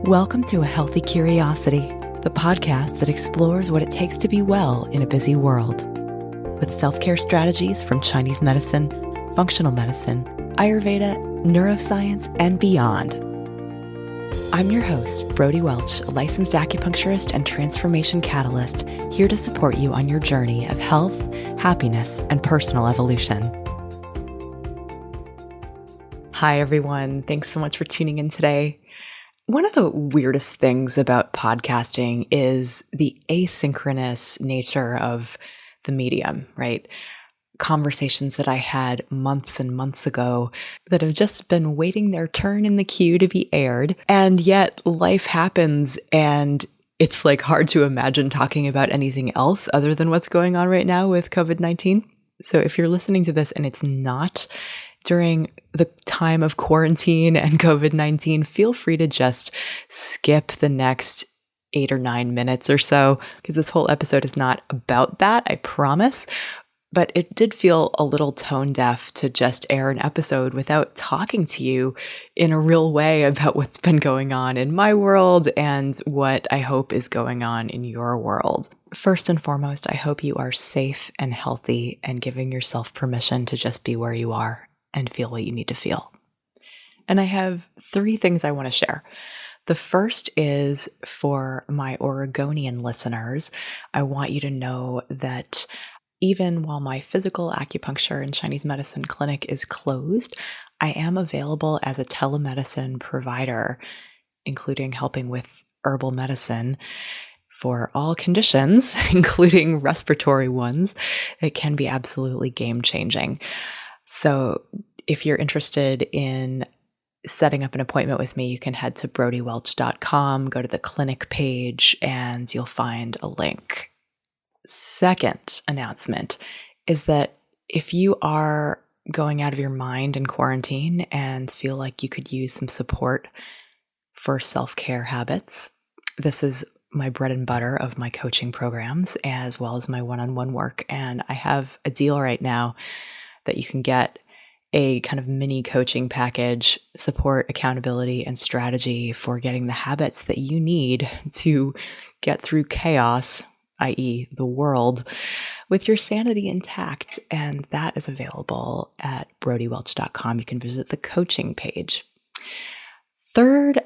Welcome to A Healthy Curiosity, the podcast that explores what it takes to be well in a busy world. With self-care strategies from Chinese medicine, functional medicine, Ayurveda, neuroscience, and beyond. I'm your host, Brody Welch, a licensed acupuncturist and transformation catalyst, here to support you on your journey of health, happiness, and personal evolution. Hi, everyone. Thanks so much for tuning in today. One of the weirdest things about podcasting is the asynchronous nature of the medium, right? Conversations that I had months and months ago that have just been waiting their turn in the queue to be aired. And yet life happens and it's like hard to imagine talking about anything else other than what's going on right now with COVID-19. So if you're listening to this and it's not during the time of quarantine and COVID-19, feel free to just skip the next 8 or 9 minutes or so, because this whole episode is not about that, I promise. But it did feel a little tone deaf to just air an episode without talking to you in a real way about what's been going on in my world and what I hope is going on in your world. First and foremost, I hope you are safe and healthy and giving yourself permission to just be where you are and feel what you need to feel. And I have 3 things I want to share. The first is for my Oregonian listeners. I want you to know that even while my physical acupuncture and Chinese medicine clinic is closed, I am available as a telemedicine provider, including helping with herbal medicine for all conditions, including respiratory ones. It can be absolutely game-changing. So if you're interested in setting up an appointment with me, you can head to brodywelch.com, go to the clinic page, and you'll find a link. Second announcement is that if you are going out of your mind in quarantine and feel like you could use some support for self-care habits, this is my bread and butter of my coaching programs as well as my one-on-one work. And I have a deal right now that you can get a kind of mini coaching package, support, accountability, and strategy for getting the habits that you need to get through chaos, i.e. the world, with your sanity intact. And that is available at brodywelch.com. You can visit the coaching page. Third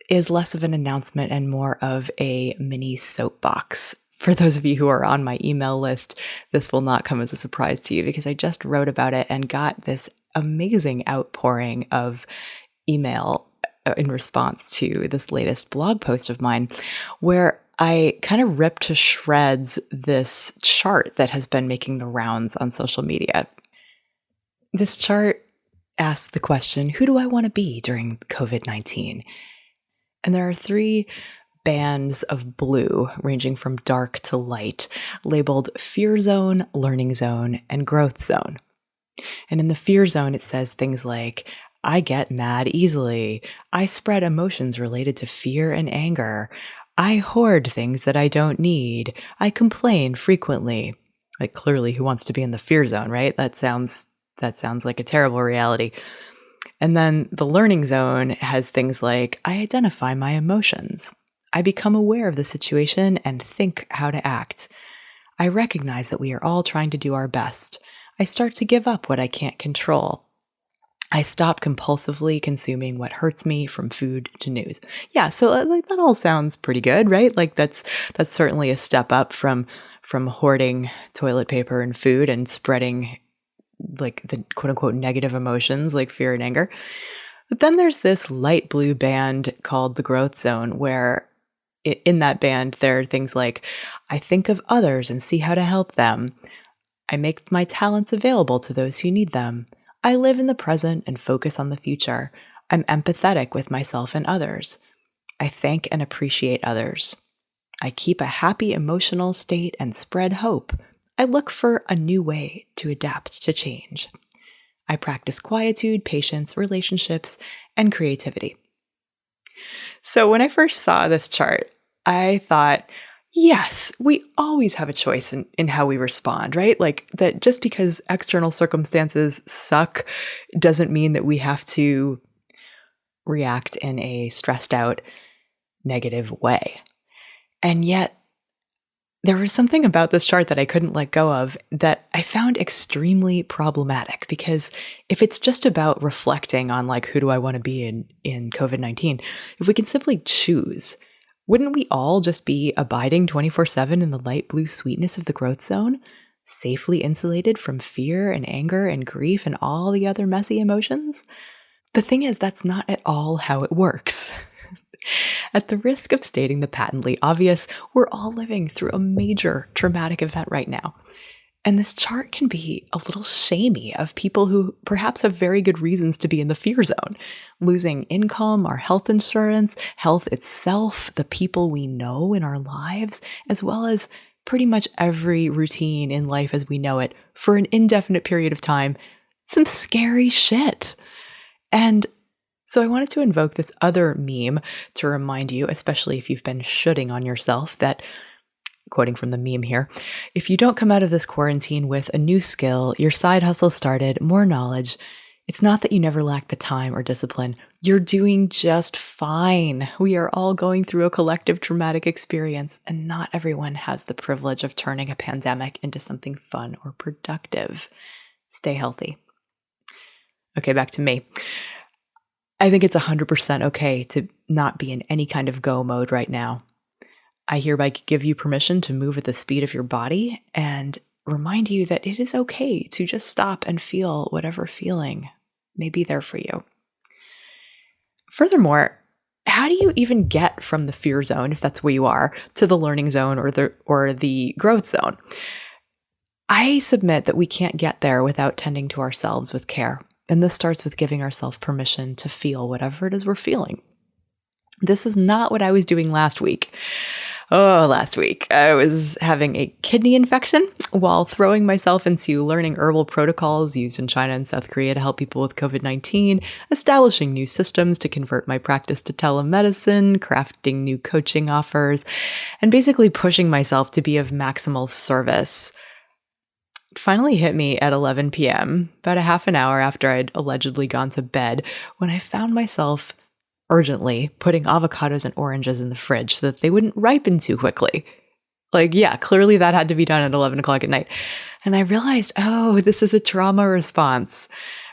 is less of an announcement and more of a mini soapbox. For those of you who are on my email list, this will not come as a surprise to you because I just wrote about it and got this amazing outpouring of email in response to this latest blog post of mine, where I kind of ripped to shreds this chart that has been making the rounds on social media. This chart asks the question, who do I want to be during COVID-19? And there are 3 bands of blue ranging from dark to light, labeled fear zone, learning zone, and growth zone. And in the fear zone, it says things like, I get mad easily. I spread emotions related to fear and anger. I hoard things that I don't need. I complain frequently. Like, clearly, who wants to be in the fear zone, right? That sounds like a terrible reality. And then the learning zone has things like, I identify my emotions. I become aware of the situation and think how to act. I recognize that we are all trying to do our best. I start to give up what I can't control. I stop compulsively consuming what hurts me, from food to news. Yeah, so like that all sounds pretty good, right? Like that's certainly a step up from hoarding toilet paper and food and spreading like the quote unquote negative emotions like fear and anger. But then there's this light blue band called the growth zone, where in that band, there are things like, I think of others and see how to help them. I make my talents available to those who need them. I live in the present and focus on the future. I'm empathetic with myself and others. I thank and appreciate others. I keep a happy emotional state and spread hope. I look for a new way to adapt to change. I practice quietude, patience, relationships, and creativity. So when I first saw this chart, I thought, yes, we always have a choice in how we respond, right? Like that just because external circumstances suck doesn't mean that we have to react in a stressed out, negative way. And yet, there was something about this chart that I couldn't let go of that I found extremely problematic, because if it's just about reflecting on like who do I want to be in COVID-19, if we can simply choose, wouldn't we all just be abiding 24/7 in the light blue sweetness of the growth zone, safely insulated from fear and anger and grief and all the other messy emotions? The thing is, that's not at all how it works. At the risk of stating the patently obvious, we're all living through a major traumatic event right now. And this chart can be a little shamey of people who perhaps have very good reasons to be in the fear zone. Losing income, our health insurance, health itself, the people we know in our lives, as well as pretty much every routine in life as we know it for an indefinite period of time. Some scary shit. And so I wanted to invoke this other meme to remind you, especially if you've been shooting on yourself, that, quoting from the meme here, if you don't come out of this quarantine with a new skill, your side hustle started, more knowledge, it's not that you never lack the time or discipline. You're doing just fine. We are all going through a collective traumatic experience, and not everyone has the privilege of turning a pandemic into something fun or productive. Stay healthy. Okay, back to me. I think it's 100% okay to not be in any kind of go mode right now. I hereby give you permission to move at the speed of your body and remind you that it is okay to just stop and feel whatever feeling may be there for you. Furthermore, how do you even get from the fear zone, if that's where you are, to the learning zone or the growth zone? I submit that we can't get there without tending to ourselves with care. And this starts with giving ourselves permission to feel whatever it is we're feeling. This is not what I was doing last week. Last week I was having a kidney infection while throwing myself into learning herbal protocols used in China and South Korea to help people with COVID-19, establishing new systems to convert my practice to telemedicine, crafting new coaching offers, and basically pushing myself to be of maximal service. It finally hit me at 11 p.m., about a half an hour after I'd allegedly gone to bed, when I found myself urgently putting avocados and oranges in the fridge so that they wouldn't ripen too quickly. Clearly that had to be done at 11 o'clock at night. And I realized, this is a trauma response,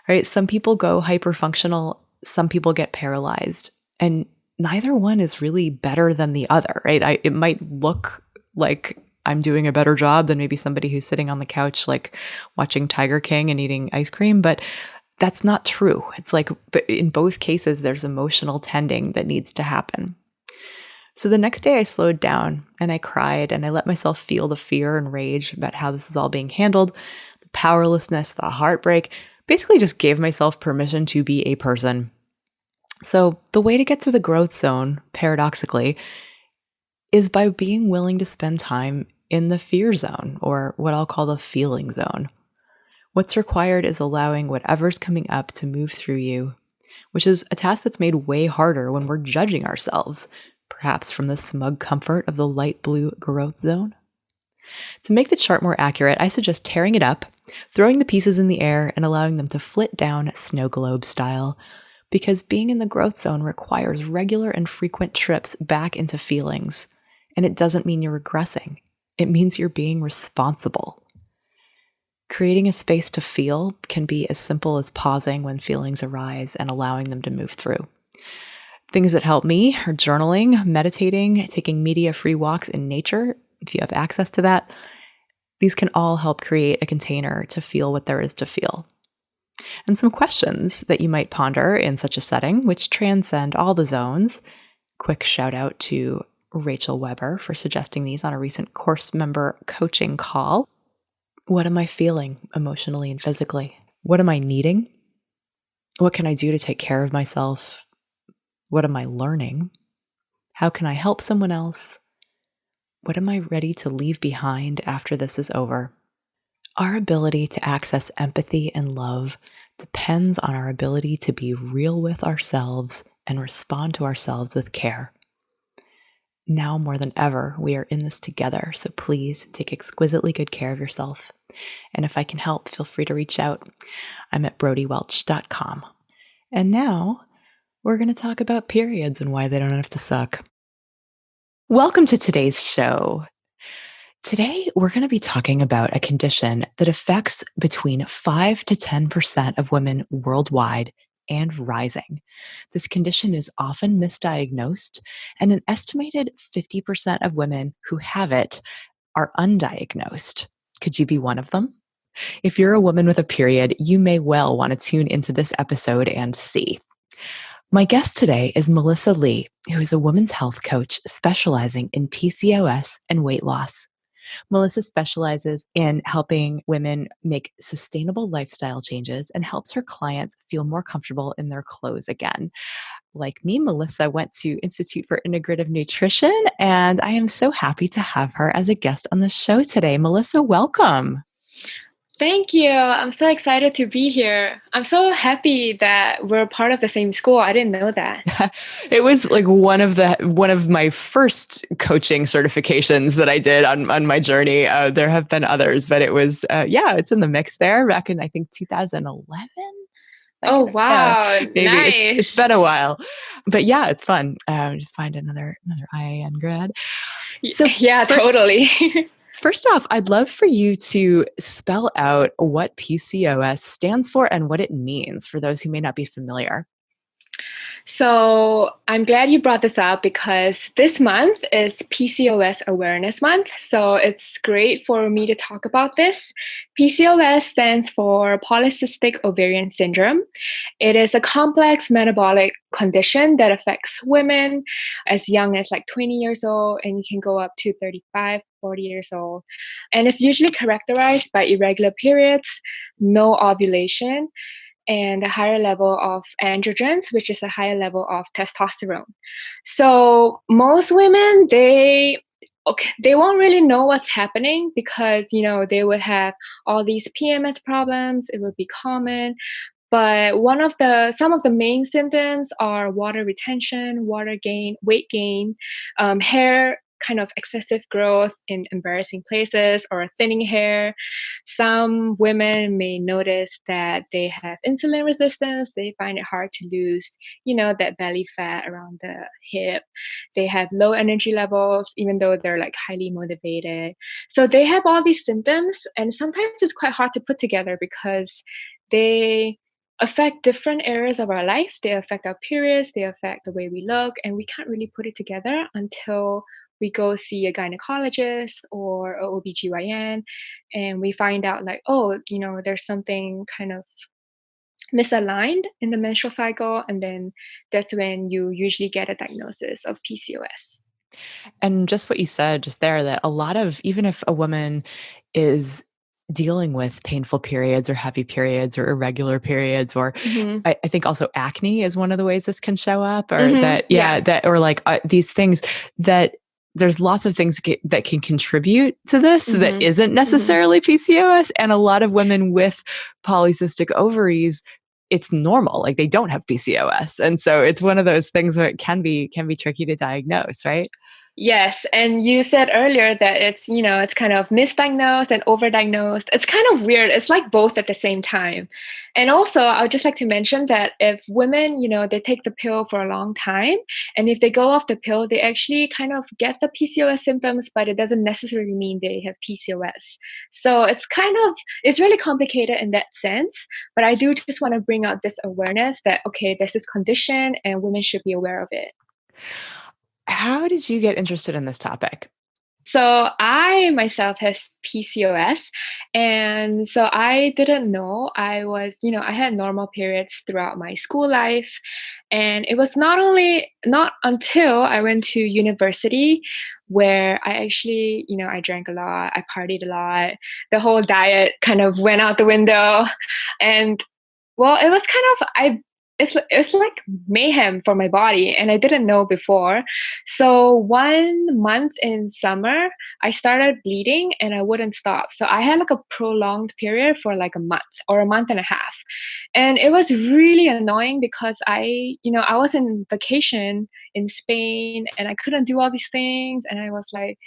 right? Some people go hyperfunctional, some people get paralyzed, and neither one is really better than the other, right? It might look like I'm doing a better job than maybe somebody who's sitting on the couch, like watching Tiger King and eating ice cream, but that's not true. It's like, but in both cases, there's emotional tending that needs to happen. So the next day I slowed down and I cried and I let myself feel the fear and rage about how this is all being handled, the powerlessness, the heartbreak, basically just gave myself permission to be a person. So the way to get to the growth zone, paradoxically, is by being willing to spend time in the fear zone, or what I'll call the feeling zone. What's required is allowing whatever's coming up to move through you, which is a task that's made way harder when we're judging ourselves, perhaps from the smug comfort of the light blue growth zone. To make the chart more accurate, I suggest tearing it up, throwing the pieces in the air, and allowing them to flit down snow globe style, because being in the growth zone requires regular and frequent trips back into feelings. And it doesn't mean you're regressing. It means you're being responsible. Creating a space to feel can be as simple as pausing when feelings arise and allowing them to move through. Things that help me are journaling, meditating, taking media-free walks in nature, if you have access to that. These can all help create a container to feel what there is to feel. And some questions that you might ponder in such a setting, which transcend all the zones. Quick shout out to Rachel Weber for suggesting these on a recent course member coaching call. What am I feeling emotionally and physically? What am I needing? What can I do to take care of myself? What am I learning? How can I help someone else? What am I ready to leave behind after this is over? Our ability to access empathy and love depends on our ability to be real with ourselves and respond to ourselves with care. Now more than ever, we are in this together, so please take exquisitely good care of yourself. And if I can help, feel free to reach out. I'm at brodywelch.com. And now we're going to talk about periods and why they don't have to suck. Welcome to today's show. Today, we're going to be talking about a condition that affects between 5 to 10% of women worldwide and rising. This condition is often misdiagnosed, and an estimated 50% of women who have it are undiagnosed. Could you be one of them? If you're a woman with a period, you may well want to tune into this episode and see. My guest today is Melissa Lee, who is a women's health coach specializing in PCOS and weight loss. Melissa specializes in helping women make sustainable lifestyle changes and helps her clients feel more comfortable in their clothes again. Like me, Melissa went to Institute for Integrative Nutrition, and I am so happy to have her as a guest on the show today. Melissa, welcome. Thank you. I'm so excited to be here. I'm so happy that we're part of the same school. I didn't know that. It was like one of my first coaching certifications that I did on my journey. There have been others, but it was it's in the mix there back in I think 2011. Oh, wow. Maybe it's Nice. been a while, but yeah, it's fun to find another IIN grad. So Yeah, totally. first off, I'd love for you to spell out what PCOS stands for and what it means for those who may not be familiar. So I'm glad you brought this up because this month is PCOS Awareness Month. So it's great for me to talk about this. PCOS stands for Polycystic Ovarian Syndrome. It is a complex metabolic condition that affects women as young as like 20 years old, and you can go up to 35, 40 years old. And it's usually characterized by irregular periods, no ovulation, and a higher level of androgens, which is a higher level of testosterone. So most women, they won't really know what's happening because they would have all these PMS problems. It would be common, but some of the main symptoms are water retention, water gain, weight gain, hair kind of excessive growth in embarrassing places or thinning hair. Some women may notice that they have insulin resistance. They find it hard to lose, that belly fat around the hip. They have low energy levels, even though they're like highly motivated. So they have all these symptoms, and sometimes it's quite hard to put together because they affect different areas of our life. They affect our periods, they affect the way we look, and we can't really put it together until we go see a gynecologist or a OBGYN, and we find out like, oh, there's something kind of misaligned in the menstrual cycle, and then that's when you usually get a diagnosis of PCOS. And just what you said just there, that a lot of, even if a woman is dealing with painful periods or heavy periods or irregular periods, or Mhm. I think also acne is one of the ways this can show up, or Mhm. Yeah. or like these things that there's lots of things that can contribute to this that Mhm. isn't Mhm. necessarily PCOS. And a lot of women with polycystic ovaries, it's normal. Like they don't have PCOS. And so it's one of those things where it can be tricky to diagnose, right? Yes, and you said earlier that it's kind of misdiagnosed and overdiagnosed. It's kind of weird. It's like both at the same time. And also, I would just like to mention that if women, they take the pill for a long time, and if they go off the pill, they actually kind of get the PCOS symptoms, but it doesn't necessarily mean they have PCOS. So it's really complicated in that sense. But I do just want to bring out this awareness that, okay, there's this condition and women should be aware of it. How did you get interested in this topic? So I myself has PCOS, and so I didn't know I had normal periods throughout my school life, and it was not until I went to university where I actually, I drank a lot, I partied a lot, the whole diet kind of went out the window, and well, it was kind of I it's like mayhem for my body, and I didn't know before. So 1 month in summer, I started bleeding and I wouldn't stop. So I had like a prolonged period for like a month or a month and a half. And it was really annoying because I was in vacation in Spain and I couldn't do all these things. And I was like,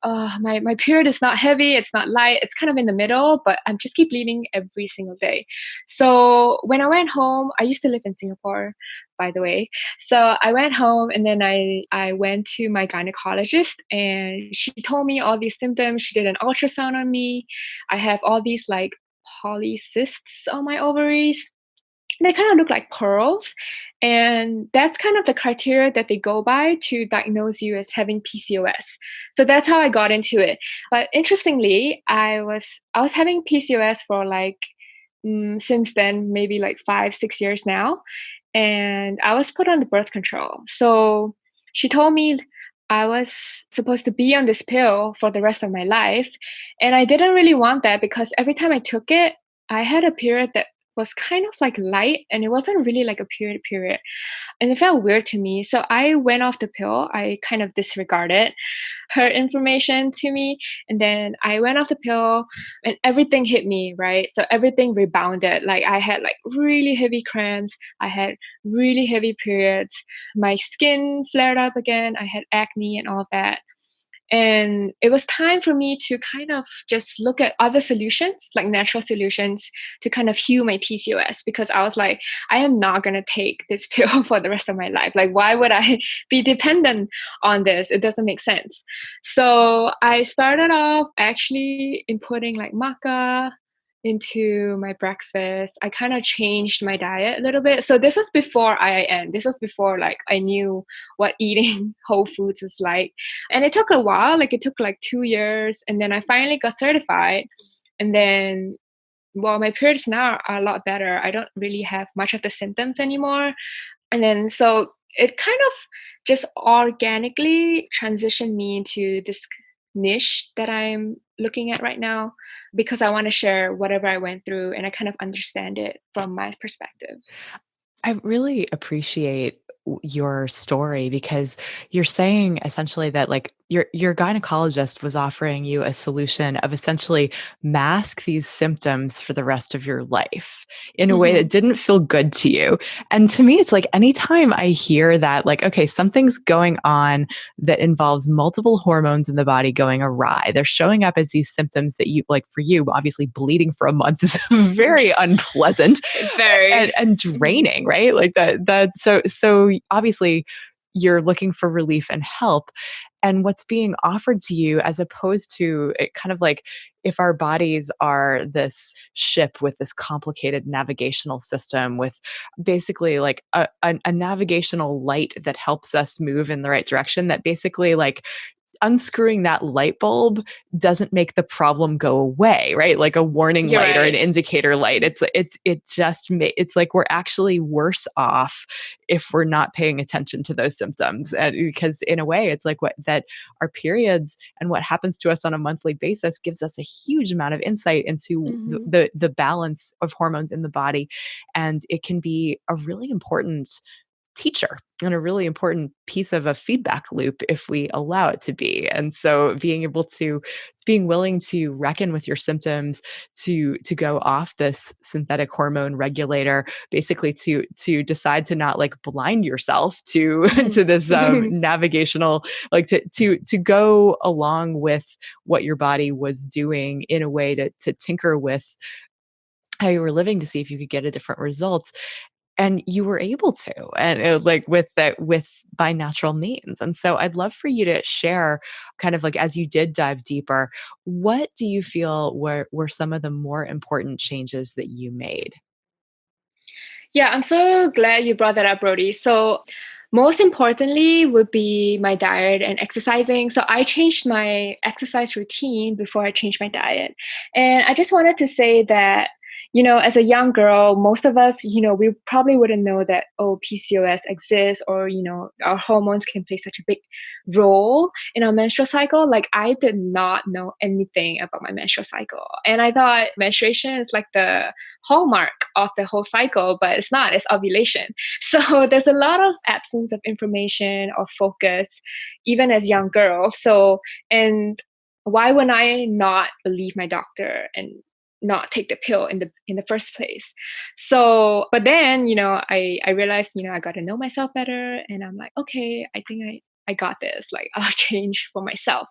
my period is not heavy, it's not light, it's kind of in the middle, but I'm just keep bleeding every single day. So when I went home, I used to live in Singapore, by the way. So I went home and then I went to my gynecologist and she told me all these symptoms. She did an ultrasound on me. I have all these like polycysts on my ovaries. They kind of look like pearls. And that's kind of the criteria that they go by to diagnose you as having PCOS. So that's how I got into it. But interestingly, I was having PCOS for like since then, maybe like 5, 6 years now. And I was put on the birth control. So she told me I was supposed to be on this pill for the rest of my life. And I didn't really want that because every time I took it, I had a period that was kind of like light and it wasn't really like a period and it felt weird to me. So I went off the pill. I kind of disregarded her information to me. And then I went off the pill and everything hit me, right? So everything rebounded. Like I had like really heavy cramps. I had really heavy periods. My skin flared up again. I had acne and all of that. And it was time for me to kind of just look at other solutions, like natural solutions, to kind of heal my PCOS because I was like, I am not going to take this pill for the rest of my life. Like, why would I be dependent on this? It doesn't make sense. So I started off actually inputting like maca into my breakfast. I kind of changed my diet a little bit. So this was before IIN. This was before like I knew what eating whole foods was like. And it took a while, like it took like 2 years. And then I finally got certified. And then, well, my periods now are a lot better. I don't really have much of the symptoms anymore. And then, so it kind of just organically transitioned me into this niche that I'm looking at right now because I want to share whatever I went through and I kind of understand it from my perspective. I really appreciate your story because you're saying essentially that like your gynecologist was offering you a solution of essentially mask these symptoms for the rest of your life in a way that Hmm. didn't feel good to you. And to me, it's like anytime I hear that, like, okay, something's going on that involves multiple hormones in the body going awry, they're showing up as these symptoms that you like for you, obviously bleeding for a month is very unpleasant Very. and Mhm. draining, right? Like that's so obviously you're looking for relief and help. And what's being offered to you, as opposed to it kind of like if our bodies are this ship with this complicated navigational system with basically like a navigational light that helps us move in the right direction, that basically like unscrewing that light bulb doesn't make the problem go away, right? Like a warning You're light or an right. indicator light. It's like we're actually worse off if we're not paying attention to those symptoms. And because in a way, it's like what that our periods and what happens to us on a monthly basis gives us a huge amount of insight into Hmm. the balance of hormones in the body, and it can be a really important teacher and a really important piece of a feedback loop if we allow it to be. And so being willing to reckon with your symptoms, to go off this synthetic hormone regulator, basically to decide to not like blind yourself to to this Hmm. navigational, like to go along with what your body was doing in a way to tinker with how you were living to see if you could get a different result, and you were able to, and like with that, with by natural means. And so I'd love for you to share kind of like as you did dive deeper, what do you feel were some of the more important changes that you made? Yeah, I'm so glad you brought that up, Brody. So, most importantly would be my diet and exercising. So, I changed my exercise routine before I changed my diet. And I just wanted to say that, as a young girl, most of us, we probably wouldn't know that, oh, PCOS exists or, our hormones can play such a big role in our menstrual cycle. Like, I did not know anything about my menstrual cycle. And I thought menstruation is like the hallmark of the whole cycle, but it's not, it's ovulation. So there's a lot of absence of information or focus, even as young girls. So, and why would I not believe my doctor and not take the pill in the first place? So, but then, I realized, I got to know myself better, and I'm like, okay, I think I got this, like I'll change for myself.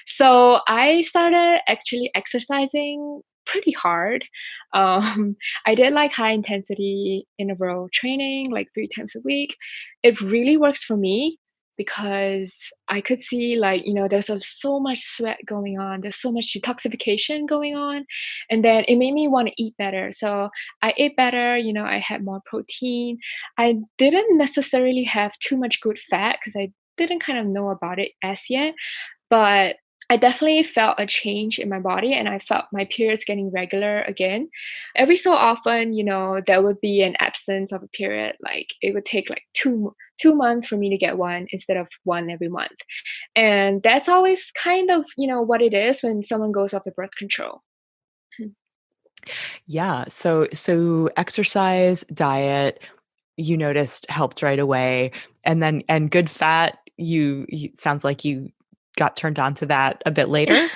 So I started actually exercising pretty hard. I did like high intensity interval training like 3 times a week. It really works for me because I could see, like, there's so much sweat going on, there's so much detoxification going on, and then it made me want to eat better. So I ate better, I had more protein. I didn't necessarily have too much good fat because I didn't kind of know about it as yet, but I definitely felt a change in my body and I felt my periods getting regular again. Every so often, there would be an absence of a period. Like it would take like 2 months for me to get one instead of one every month. And that's always kind of, what it is when someone goes off the birth control. Yeah. So exercise, diet, you noticed helped right away. And good fat, you sounds like you got turned on to that a bit later.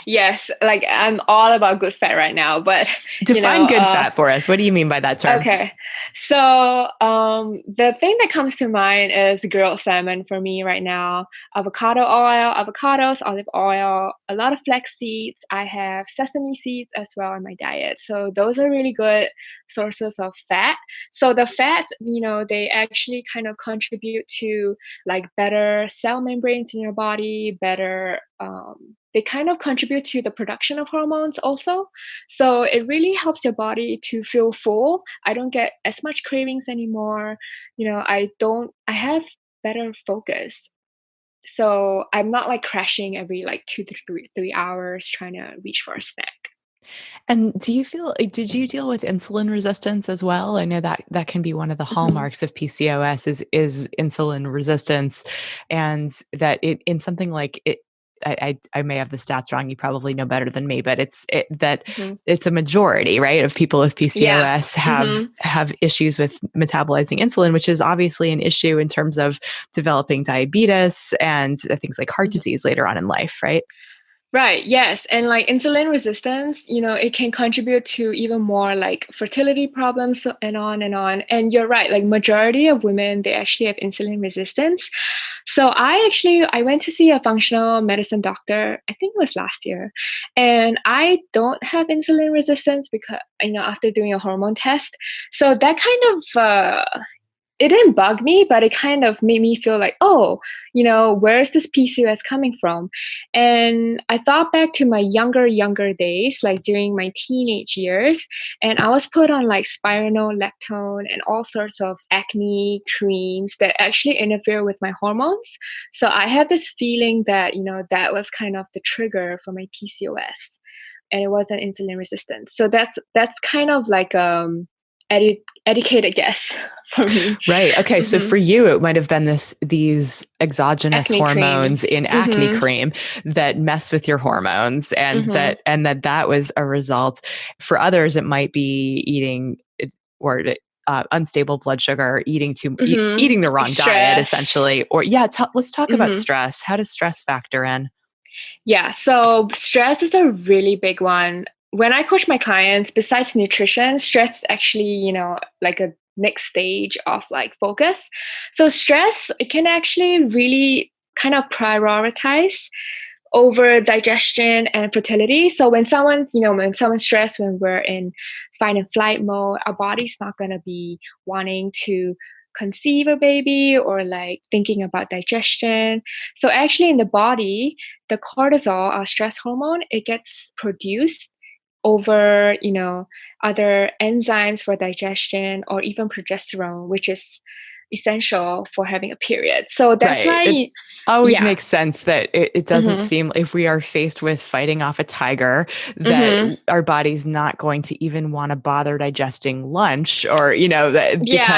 Yes, like I'm all about good fat right now, but Define good fat for us. What do you mean by that term? okay. So the thing that comes to mind is grilled salmon for me right now. Avocado oil, avocados, olive oil, a lot of flax seeds. I have sesame seeds as well in my diet. So those are really good sources of fat. So the fats, they actually kind of contribute to like better cell membranes in your body, better they kind of contribute to the production of hormones also. So it really helps your body to feel full. I don't get as much cravings anymore. I have better focus. So I'm not like crashing every like 2 to 3 hours trying to reach for a snack. And did you deal with insulin resistance as well? I know that that can be one of the Mhm. hallmarks of PCOS is insulin resistance, and that it in something like it. I may have the stats wrong. You probably know better than me, but Mhm. it's a majority, right, of people with Yeah. PCOS Mhm. have issues with metabolizing insulin, which is obviously an issue in terms of developing diabetes and things like heart Mhm. disease later on in life, right? Right, yes. And like insulin resistance, it can contribute to even more like fertility problems and on and on. And you're right, like majority of women, they actually have insulin resistance. So I went to see a functional medicine doctor, I think it was last year. And I don't have insulin resistance because, after doing a hormone test. So that kind of it didn't bug me, but it kind of made me feel like, oh, where's this PCOS coming from? And I thought back to my younger days, like during my teenage years, and I was put on like spironolactone and all sorts of acne creams that actually interfere with my hormones. So I have this feeling that, that was kind of the trigger for my PCOS, and it wasn't insulin resistance. So that's kind of like educated guess for me. Right. Okay. So Mhm. for you, it might have been these exogenous Acne hormones creams. in acne Mhm. cream that mess with your hormones, and Mhm. that was a result. For others, it might be eating or unstable blood sugar, Mhm. eating the wrong diet, Stress. essentially. Or yeah, let's talk about Mhm. stress. How does stress factor in? Yeah, so stress is a really big one. When I coach my clients, besides nutrition, stress is actually, like a next stage of like focus. So stress, it can actually really kind of prioritize over digestion and fertility. So when someone's stressed, when we're in fight and flight mode, our body's not going to be wanting to conceive a baby or like thinking about digestion. So actually in the body, the cortisol, our stress hormone, it gets produced over, other enzymes for digestion or even progesterone, which is essential for having a period. So that's Right. It why, always yeah. makes sense that it doesn't Mhm. seem if we are faced with fighting off a tiger that Mhm. our body's not going to even want to bother digesting lunch or, Yeah,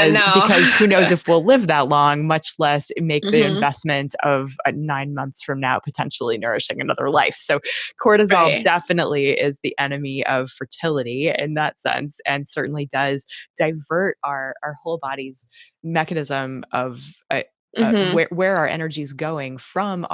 no. because who knows if we'll live that long, much less make the Mhm. investment of 9 months from now potentially nourishing another life. So cortisol Right. definitely is the enemy of fertility in that sense, and certainly does divert our whole body's mechanism of Mhm. where our energy is going from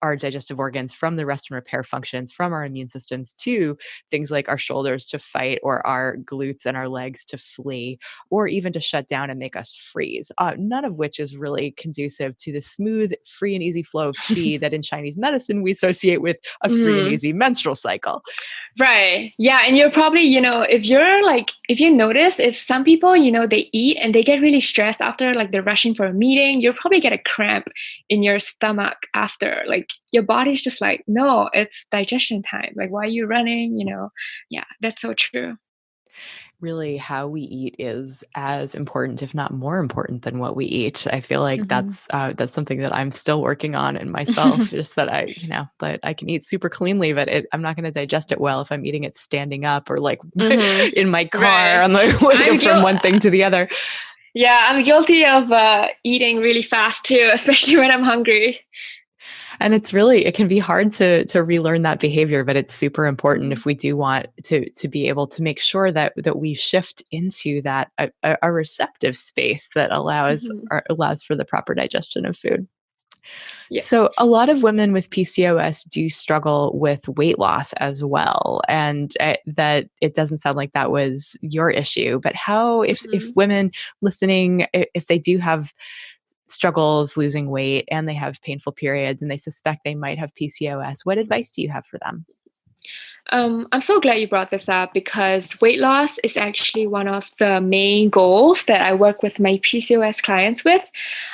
our digestive organs, from the rest and repair functions, from our immune systems to things like our shoulders to fight, or our glutes and our legs to flee, or even to shut down and make us freeze. None of which is really conducive to the smooth, free, and easy flow of chi that in Chinese medicine we associate with a free and Mhm. easy menstrual cycle. Right. Yeah. And you're probably, if you're like, if you notice, if some people, they eat and they get really stressed after, like they're rushing for a meeting, you'll probably get a cramp in your stomach after. Like your body's just like, no, it's digestion time. Like, why are you running? Yeah, that's so true. Really, how we eat is as important, if not more important, than what we eat. I feel like Hmm. that's something that I'm still working on in myself. Just that that I can eat super cleanly, but I'm not going to digest it well if I'm eating it standing up, or like Hmm. in my car Right. on the way I'm from guil- one thing to the other. yeah, I'm guilty of eating really fast too, especially when I'm hungry. And it can be hard to relearn that behavior, but it's super important if we do want to be able to make sure that we shift into that a receptive space that Hmm. allows for the proper digestion of food. So, Yes. a lot of women with PCOS do struggle with weight loss as well, and that it doesn't sound like that was your issue. But how, if Hmm. women listening, if they do have struggles losing weight and they have painful periods and they suspect they might have PCOS, what advice do you have for them? I'm so glad you brought this up because weight loss is actually one of the main goals that I work with my PCOS clients with.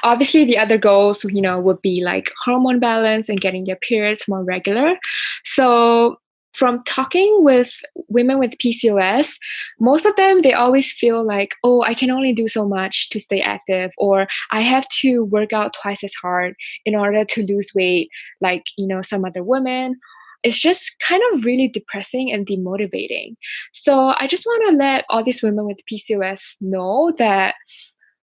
Obviously, the other goals, would be like hormone balance and getting their periods more regular. So, from talking with women with PCOS, most of them, they always feel like, oh, I can only do so much to stay active, or I have to work out twice as hard in order to lose weight, like, some other women. It's just kind of really depressing and demotivating. So I just want to let all these women with PCOS know that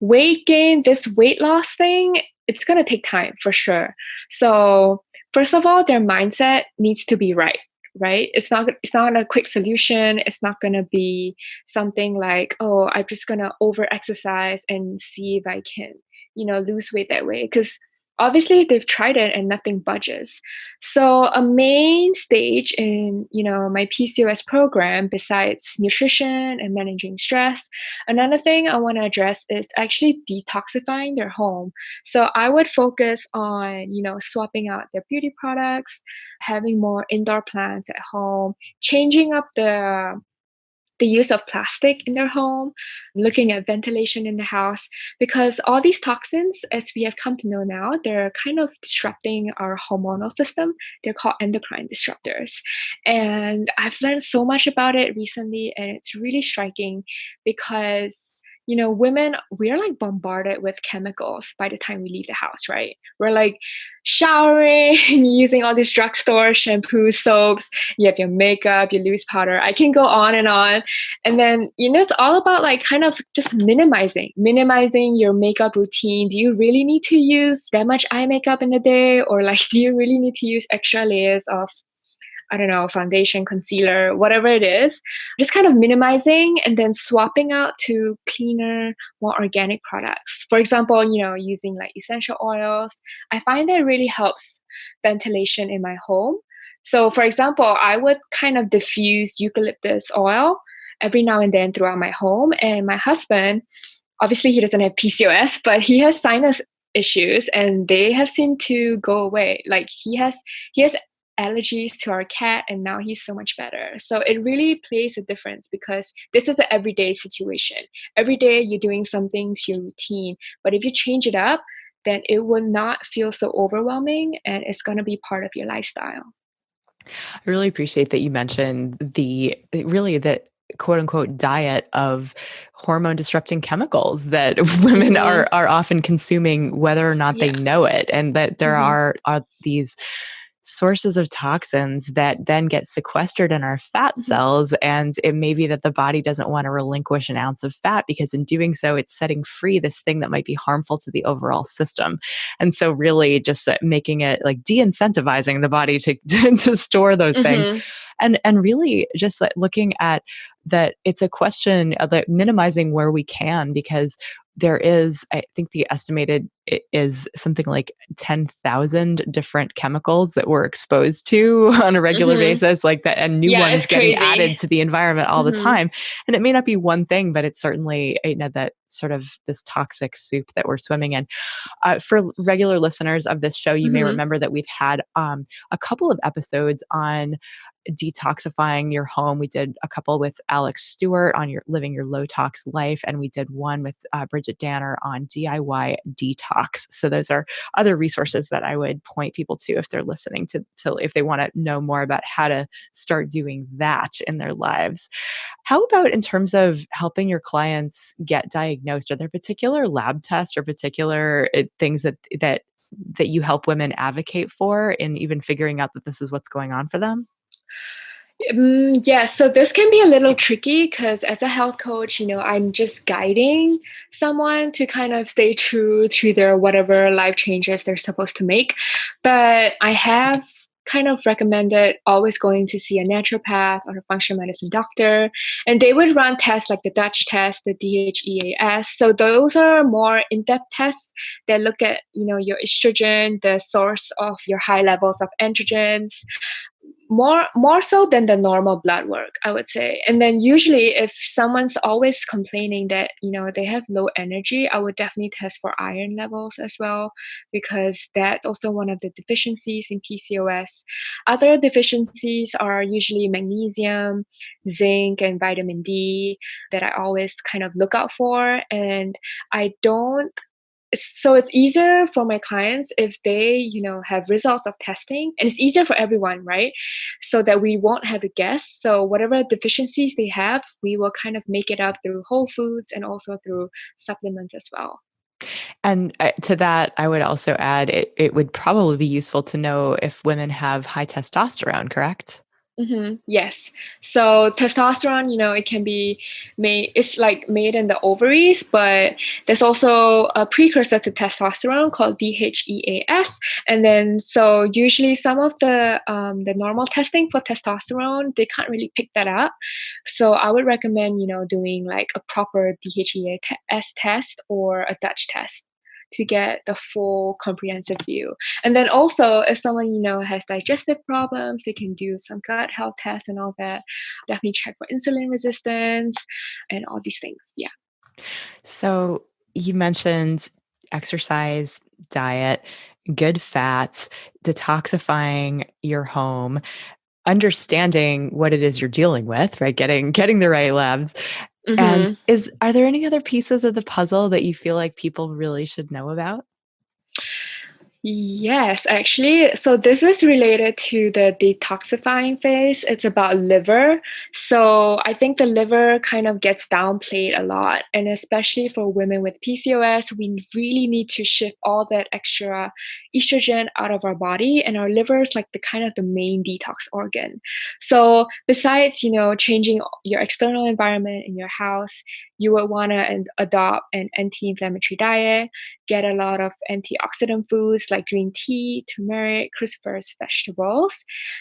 weight gain, this weight loss thing, it's going to take time for sure. So first of all, their mindset needs to be right. Right? It's not a quick solution. It's not gonna be something like, oh, I'm just gonna over exercise and see if I can, lose weight that way. Because obviously they've tried it and nothing budges. So a main stage in, my PCOS program, besides nutrition and managing stress, another thing I want to address is actually detoxifying their home. So I would focus on, swapping out their beauty products, having more indoor plants at home, changing up the use of plastic in their home, looking at ventilation in the house, because all these toxins, as we have come to know now, they're kind of disrupting our hormonal system. They're called endocrine disruptors. And I've learned so much about it recently, and it's really striking because women, we're like bombarded with chemicals by the time we leave the house, right? We're like showering, using all these drugstore shampoos, soaps, you have your makeup, your loose powder. I can go on and on. And then, it's all about like kind of just minimizing your makeup routine. Do you really need to use that much eye makeup in a day? Or like, do you really need to use extra layers of, I don't know, foundation, concealer, whatever it is, just kind of minimizing and then swapping out to cleaner, more organic products. For example, using like essential oils. I find that really helps ventilation in my home. So, for example, I would kind of diffuse eucalyptus oil every now and then throughout my home. And my husband, obviously, he doesn't have PCOS, but he has sinus issues and they have seemed to go away. Like he has allergies to our cat and now he's so much better. So it really plays a difference because this is an everyday situation. Every day you're doing something to your routine, but if you change it up, then it will not feel so overwhelming and it's going to be part of your lifestyle. I really appreciate that you mentioned the quote unquote diet of hormone disrupting chemicals that women Hmm. are often consuming, whether or not they Yeah. know it, and that there Hmm. are these sources of toxins that then get sequestered in our fat Hmm. cells. And it may be that the body doesn't want to relinquish an ounce of fat because in doing so, it's setting free this thing that might be harmful to the overall system. And so really just making it like de-incentivizing the body to, to store those things. Hmm. And really just looking at that it's a question of like minimizing where we can, because there is, I think the estimated is something like 10,000 different chemicals that we're exposed to on a regular Mm-hmm. basis, like that, and new Yeah, ones it's getting crazy. added to the environment all the Mm-hmm. time. And it may not be one thing, but it's certainly, that sort of this toxic soup that we're swimming in. For regular listeners of this show, you may Mm-hmm. remember that we've had a couple of episodes on detoxifying your home. We did a couple with Alex Stewart on your living your low tox life, and we did one with Bridget Danner on DIY detox. So those are other resources that I would point people to if they're listening to if they want to know more about how to start doing that in their lives. How about in terms of helping your clients get diagnosed? Are there particular lab tests or particular things that you help women advocate for in even figuring out that this is what's going on for them? Yeah, so this can be a little tricky because as a health coach, I'm just guiding someone to kind of stay true to their whatever life changes they're supposed to make. But I have kind of recommended always going to see a naturopath or a functional medicine doctor, and they would run tests like the Dutch test, the DHEAS. So those are more in-depth tests that look at, your estrogen, the source of your high levels of androgens, more so than the normal blood work, I would say. And then usually if someone's always complaining that they have low energy, I would definitely test for iron levels as well, because that's also one of the deficiencies in PCOS. Other deficiencies are usually magnesium, zinc, and vitamin D that I always kind of look out for. And I don't it's easier for my clients if they, have results of testing, and it's easier for everyone, right? So that we won't have to guess. So whatever deficiencies they have, we will kind of make it up through whole foods and also through supplements as well. And to that, I would also add it would probably be useful to know if women have high testosterone, correct? Yes. So testosterone, it can be made, it's like made in the ovaries, but there's also a precursor to testosterone called DHEAS. And then, so usually some of the normal testing for testosterone, they can't really pick that up. So I would recommend, doing like a proper DHEAS test or a Dutch test to get the full comprehensive view. And then also, if someone has digestive problems, they can do some gut health tests and all that. Definitely check for insulin resistance and all these things. Yeah. So you mentioned exercise, diet, good fats, detoxifying your home, understanding what it is you're dealing with, right? Getting the right labs. And hmm are there any other pieces of the puzzle that you feel like people really should know about? Yes, actually. So this is related to the detoxifying phase. It's about liver. So I think the liver kind of gets downplayed a lot. And especially for women with PCOS, we really need to shift all that extra estrogen out of our body. And our liver is like the kind of the main detox organ. So besides, changing your external environment in your house, you would want to adopt an anti-inflammatory diet, get a lot of antioxidant foods like green tea, turmeric, cruciferous vegetables.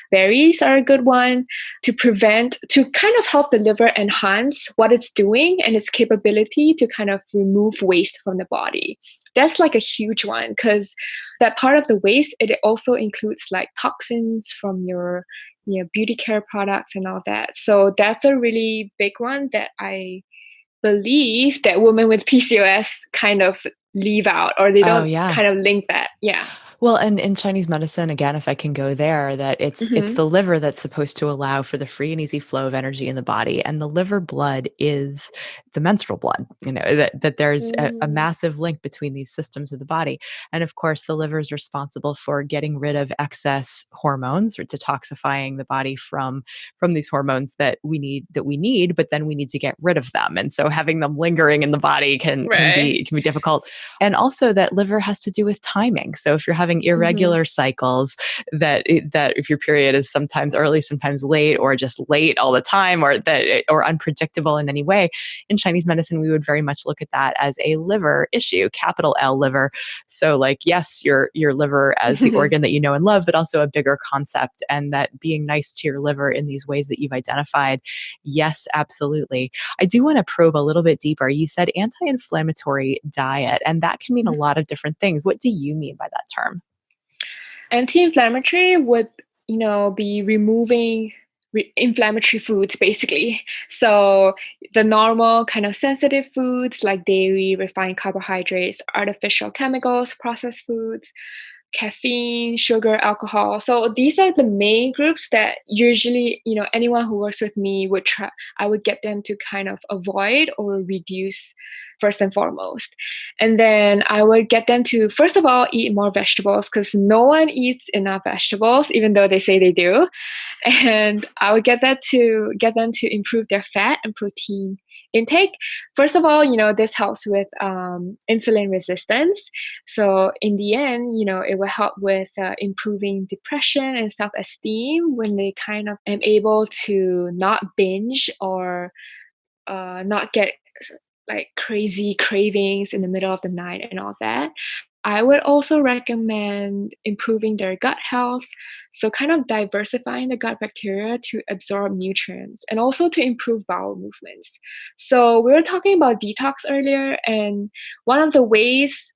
Berries are a good one to kind of help the liver enhance what it's doing and its capability to kind of remove waste from the body. That's like a huge one because that part of the waste, it also includes like toxins from your beauty care products and all that. So that's a really big one that I believe that women with PCOS kind of leave out, or they Oh, don't yeah. kind of link that. Yeah. Well, and in Chinese medicine, again, if I can go there, that it's hmm the liver that's supposed to allow for the free and easy flow of energy in the body, and the liver blood is the menstrual blood. That there's a Mm, massive link between these systems of the body, and of course, the liver is responsible for getting rid of excess hormones or detoxifying the body from these hormones that we need, but then we need to get rid of them, and so having them lingering in the body can right. be difficult. And also that liver has to do with timing. So if you're having having irregular cycles, that if your period is sometimes early, sometimes late, or just late all the time, or unpredictable in any way, in Chinese medicine, we would very much look at that as a liver issue, capital L liver. So like, yes, your liver as the organ that you know and love, but also a bigger concept, and that being nice to your liver in these ways that you've identified. Yes, absolutely. I do want to probe a little bit deeper. You said anti-inflammatory diet, and that can mean a lot of different things. What do you mean by that term? Anti-inflammatory would, be removing inflammatory foods basically. So the normal kind of sensitive foods like dairy, refined carbohydrates, artificial chemicals, processed foods, caffeine, sugar, alcohol. So these are the main groups that usually, anyone who works with me I would get them to kind of avoid or reduce first and foremost. And then I would get them to, first of all, eat more vegetables because no one eats enough vegetables, even though they say they do. And I would get them to improve their fat and protein intake. First of all, this helps with insulin resistance. So in the end, it will help with improving depression and self-esteem when they kind of am able to not binge or not get like crazy cravings in the middle of the night and all that. I would also recommend improving their gut health. So, kind of diversifying the gut bacteria to absorb nutrients and also to improve bowel movements. So, we were talking about detox earlier, and one of the ways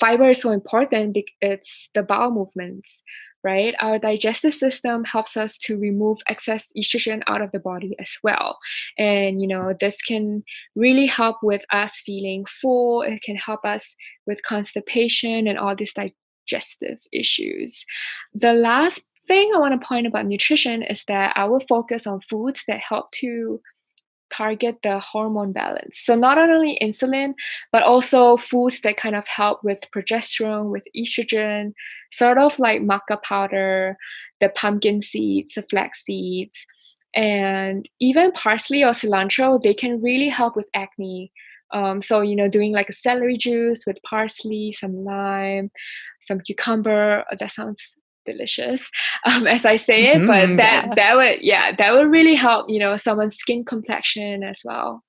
fiber is so important, it's the bowel movements, right? Our digestive system helps us to remove excess estrogen out of the body as well. And, this can really help with us feeling full. It can help us with constipation and all these digestive issues. The last thing I want to point about nutrition is that I will focus on foods that help to target the hormone balance. So not only insulin, but also foods that kind of help with progesterone, with estrogen, sort of like maca powder, the pumpkin seeds, the flax seeds, and even parsley or cilantro, they can really help with acne. So, doing like a celery juice with parsley, some lime, some cucumber, that sounds delicious as I say it, but that would really help, someone's skin complexion as well.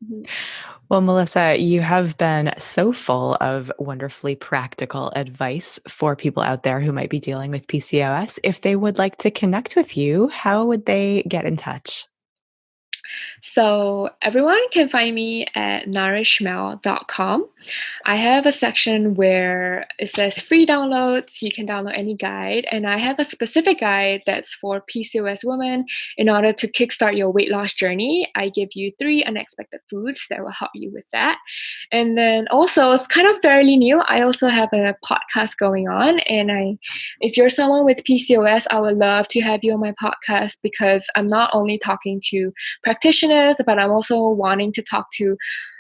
Mhm. Well, Melissa, you have been so full of wonderfully practical advice for people out there who might be dealing with PCOS. If they would like to connect with you, how would they get in touch? So everyone can find me at nourishmel.com. I have a section where it says free downloads. You can download any guide. And I have a specific guide that's for PCOS women. In order to kickstart your weight loss journey, I give you 3 unexpected foods that will help you with that. And then also, it's kind of fairly new. I also have a podcast going on. And if you're someone with PCOS, I would love to have you on my podcast because I'm not only talking to practitioners, but I'm also wanting to talk to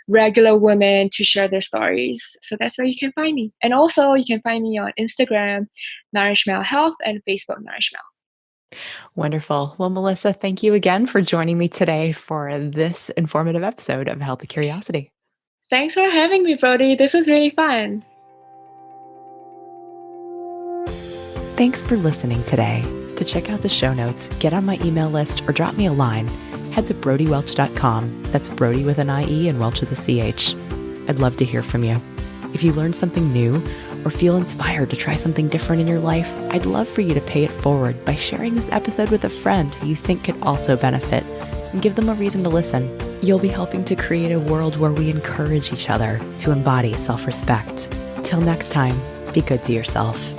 regular women to share their stories. So that's where you can find me. And also you can find me on Instagram, Nourishmel Health, and Facebook, Nourishmel. Wonderful. Well, Melissa, thank you again for joining me today for this informative episode of Healthy Curiosity. Thanks for having me, Brody. This was really fun. Thanks for listening today. To check out the show notes, get on my email list, or drop me a line, head to brodywelch.com. That's Brody with an IE and Welch with a CH. I'd love to hear from you. If you learned something new or feel inspired to try something different in your life, I'd love for you to pay it forward by sharing this episode with a friend who you think could also benefit and give them a reason to listen. You'll be helping to create a world where we encourage each other to embody self-respect. Till next time, be good to yourself.